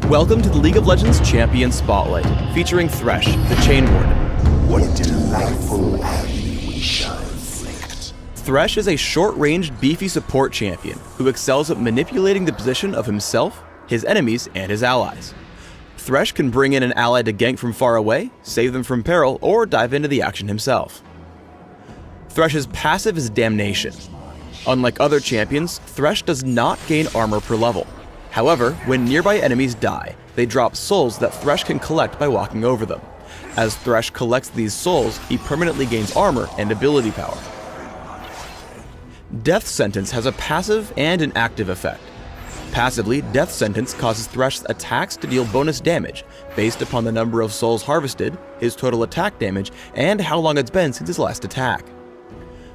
Welcome to the League of Legends Champion Spotlight, featuring Tresh, the Chain Warden. What delightful agony we shall inflict. Tresh is a short-ranged, beefy support champion who excels at manipulating the position of himself, his enemies, and his allies. Tresh can bring in an ally to gank from far away, save them from peril, or dive into the action himself. Thresh's passive is Damnation. Unlike other champions, Tresh does not gain armor per level. However, when nearby enemies die, they drop souls that Tresh can collect by walking over them. As Tresh collects these souls, he permanently gains armor and ability power. Death Sentence has a passive and an active effect. Passively, Death Sentence causes Thresh's attacks to deal bonus damage based upon the number of souls harvested, his total attack damage, and how long it's been since his last attack.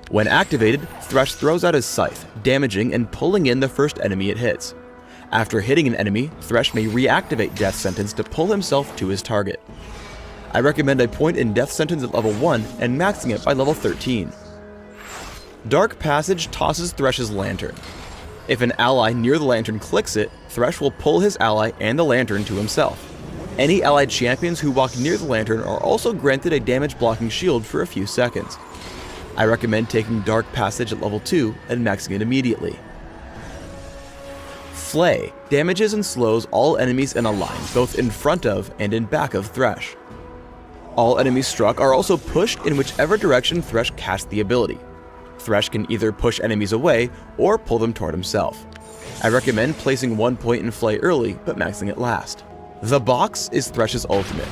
When activated, Tresh throws out his scythe, damaging and pulling in the first enemy it hits. After hitting an enemy, Tresh may reactivate Death Sentence to pull himself to his target. I recommend a point in Death Sentence at level 1 and maxing it by level 13. Dark Passage tosses Thresh's lantern. If an ally near the lantern clicks it, Tresh will pull his ally and the lantern to himself. Any allied champions who walk near the lantern are also granted a damage blocking shield for a few seconds. I recommend taking Dark Passage at level 2 and maxing it immediately. Flay damages and slows all enemies in a line, both in front of and in back of Tresh. All enemies struck are also pushed in whichever direction Tresh casts the ability. Tresh can either push enemies away or pull them toward himself. I recommend placing 1 point in Flay early, but maxing it last. The Box is Thresh's ultimate.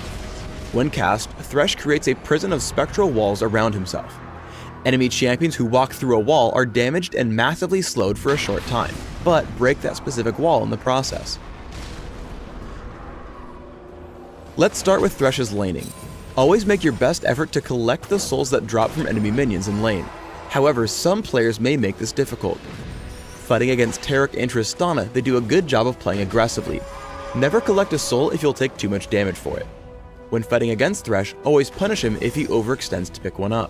When cast, Tresh creates a prison of spectral walls around himself. Enemy champions who walk through a wall are damaged and massively slowed for a short time, but break that specific wall in the process. Let's start with Thresh's laning. Always make your best effort to collect the souls that drop from enemy minions in lane. However, some players may make this difficult. Fighting against Taric and Tristana, they do a good job of playing aggressively. Never collect a soul if you'll take too much damage for it. When fighting against Tresh, always punish him if he overextends to pick one up.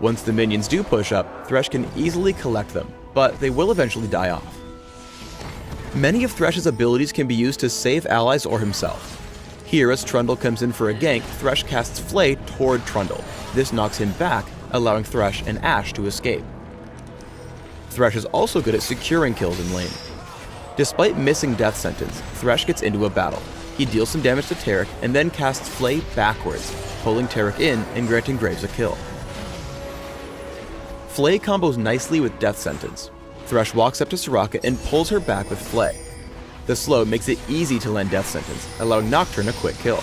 Once the minions do push up, Tresh can easily collect them, but they will eventually die off. Many of Thresh's abilities can be used to save allies or himself. Here, as Trundle comes in for a gank, Tresh casts Flay toward Trundle. This knocks him back, allowing Tresh and Ashe to escape. Tresh is also good at securing kills in lane. Despite missing Death Sentence, Tresh gets into a battle. He deals some damage to Taric and then casts Flay backwards, pulling Taric in and granting Graves a kill. Flay combos nicely with Death Sentence. Tresh walks up to Soraka and pulls her back with Flay. The slow makes it easy to land Death Sentence, allowing Nocturne a quick kill.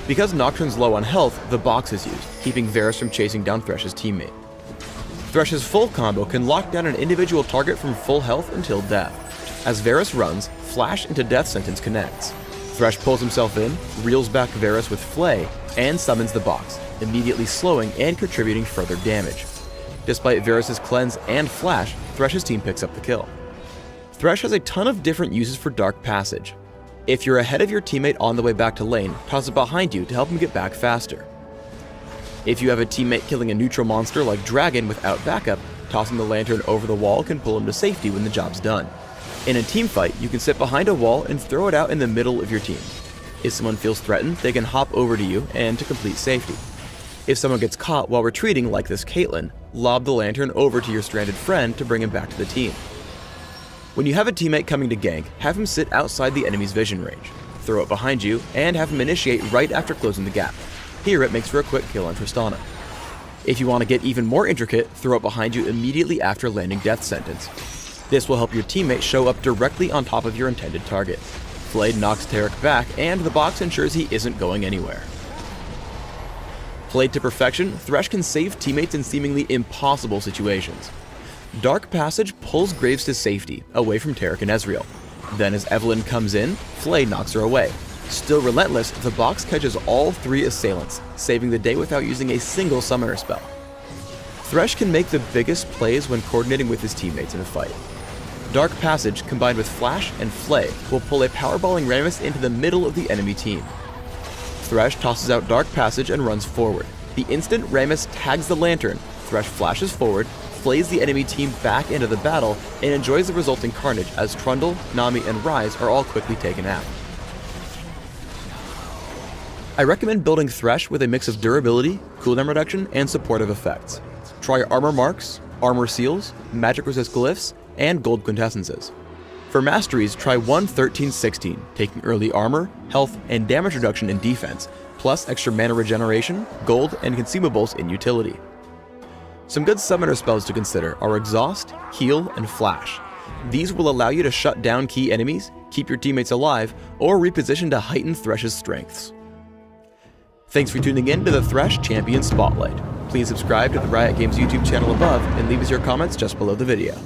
Because Nocturne's low on health, the Box is used, keeping Varus from chasing down Thresh's teammate. Thresh's full combo can lock down an individual target from full health until death. As Varus runs, Flash into Death Sentence connects. Tresh pulls himself in, reels back Varus with Flay, and summons the Box, immediately slowing and contributing further damage. Despite Varus' cleanse and flash, Thresh's team picks up the kill. Tresh has a ton of different uses for Dark Passage. If you're ahead of your teammate on the way back to lane, toss it behind you to help him get back faster. If you have a teammate killing a neutral monster like Dragon without backup, tossing the lantern over the wall can pull him to safety when the job's done. In a team fight, you can sit behind a wall and throw it out in the middle of your team. If someone feels threatened, they can hop over to you and to complete safety. If someone gets caught while retreating like this Caitlyn, lob the lantern over to your stranded friend to bring him back to the team. When you have a teammate coming to gank, have him sit outside the enemy's vision range. Throw it behind you, and have him initiate right after closing the gap. Here it makes for a quick kill on Tristana. If you want to get even more intricate, throw it behind you immediately after landing Death Sentence. This will help your teammate show up directly on top of your intended target. Flay knocks Taric back, and the Box ensures he isn't going anywhere. Played to perfection, Tresh can save teammates in seemingly impossible situations. Dark Passage pulls Graves to safety, away from Taric and Ezreal. Then as Evelynn comes in, Flay knocks her away. Still relentless, the Box catches all 3 assailants, saving the day without using a single summoner spell. Tresh can make the biggest plays when coordinating with his teammates in a fight. Dark Passage, combined with Flash and Flay, will pull a powerballing Rammus into the middle of the enemy team. Tresh tosses out Dark Passage and runs forward. The instant Rammus tags the lantern, Tresh flashes forward, flays the enemy team back into the battle, and enjoys the resulting carnage as Trundle, Nami, and Ryze are all quickly taken out. I recommend building Tresh with a mix of durability, cooldown reduction, and supportive effects. Try armor marks, armor seals, magic resist glyphs, and gold quintessences. For masteries, try 1-13-16, taking early armor, health, and damage reduction in defense, plus extra mana regeneration, gold, and consumables in utility. Some good summoner spells to consider are Exhaust, Heal, and Flash. These will allow you to shut down key enemies, keep your teammates alive, or reposition to heighten Thresh's strengths. Thanks for tuning in to the Tresh Champion Spotlight. Please subscribe to the Riot Games YouTube channel above and leave us your comments just below the video.